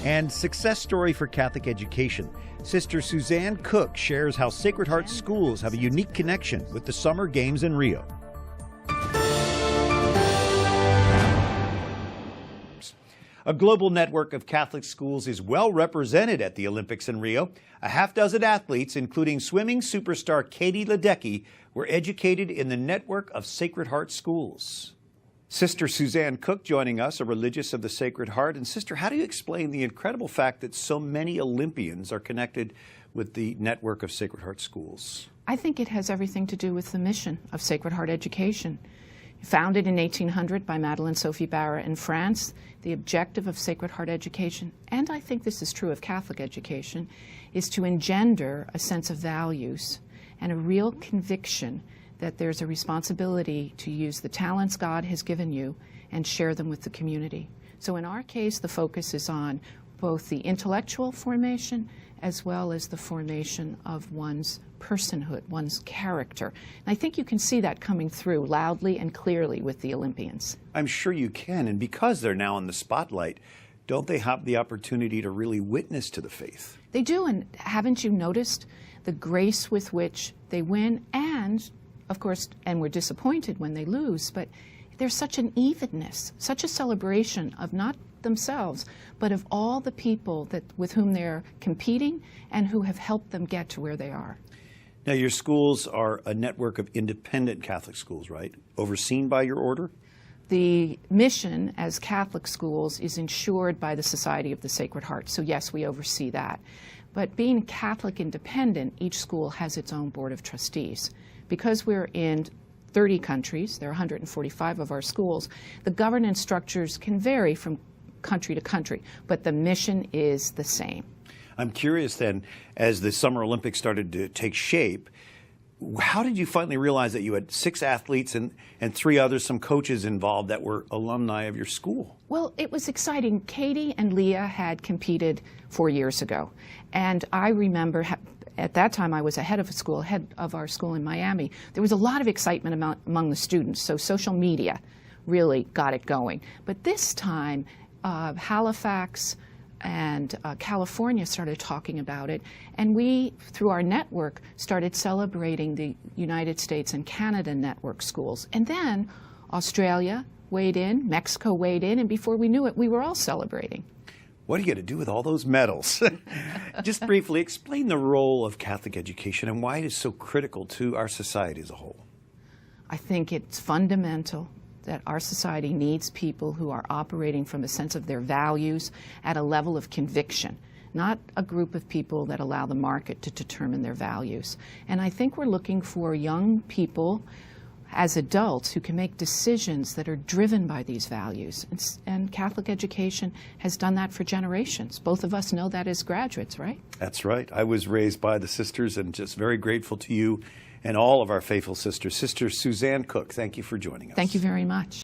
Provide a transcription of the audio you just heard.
And success story for Catholic education. Sister Suzanne Cook shares how Sacred Heart schools have a unique connection with the Summer Games in Rio. A global network of Catholic schools is well represented at the Olympics in Rio. A half-dozen athletes, including swimming superstar Katie Ledecky, were educated in the network of Sacred Heart schools. Sister Suzanne Cook joining us, a religious of the Sacred Heart. And Sister, how do you explain the incredible fact that so many Olympians are connected with the network of Sacred Heart schools? I think it has everything to do with the mission of Sacred Heart education. Founded in 1800 by Madeleine Sophie Barra in France, the objective of Sacred Heart education, and I think this is true of Catholic education, is to engender a sense of values and a real conviction that there's a responsibility to use the talents God has given you and share them with the community. So in our case, the focus is on both the intellectual formation as well as the formation of one's personhood, one's character. And I think you can see that coming through loudly and clearly with the Olympians. I'm sure you can, and because they're now in the spotlight, don't they have the opportunity to really witness to the faith? They do, and haven't you noticed the grace with which they win? And, of course, and we're disappointed when they lose, but there's such an evenness, such a celebration of not themselves, but of all the people with whom they're competing and who have helped them get to where they are. Now, your schools are a network of independent Catholic schools, right? Overseen by your order? The mission as Catholic schools is ensured by the Society of the Sacred Heart. So yes, we oversee that. But being Catholic independent, each school has its own board of trustees. Because we're in 30 countries, there are 145 of our schools, the governance structures can vary from country to country, but the mission is the same. I'm curious then, as the Summer Olympics started to take shape, how did you finally realize that you had 6 athletes and 3 others, some coaches involved that were alumni of your school? Well, it was exciting. Katie and Leah had competed 4 years ago, and I remember at that time I was head of our school in Miami. There was a lot of excitement among the students, so social media really got it going. But this time, Halifax and California started talking about it, and we, through our network, started celebrating the United States and Canada network schools. And then Australia weighed in, Mexico weighed in, and before we knew it, we were all celebrating. What are you going to do with all those medals? Just briefly, explain the role of Catholic education and why it is so critical to our society as a whole. I think it's fundamental that our society needs people who are operating from a sense of their values at a level of conviction, not a group of people that allow the market to determine their values. And I think we're looking for young people as adults who can make decisions that are driven by these values. And Catholic education has done that for generations. Both of us know that as graduates, right? That's right. I was raised by the sisters and just very grateful to you and all of our faithful sisters. Sister Suzanne Cook, thank you for joining us. Thank you very much.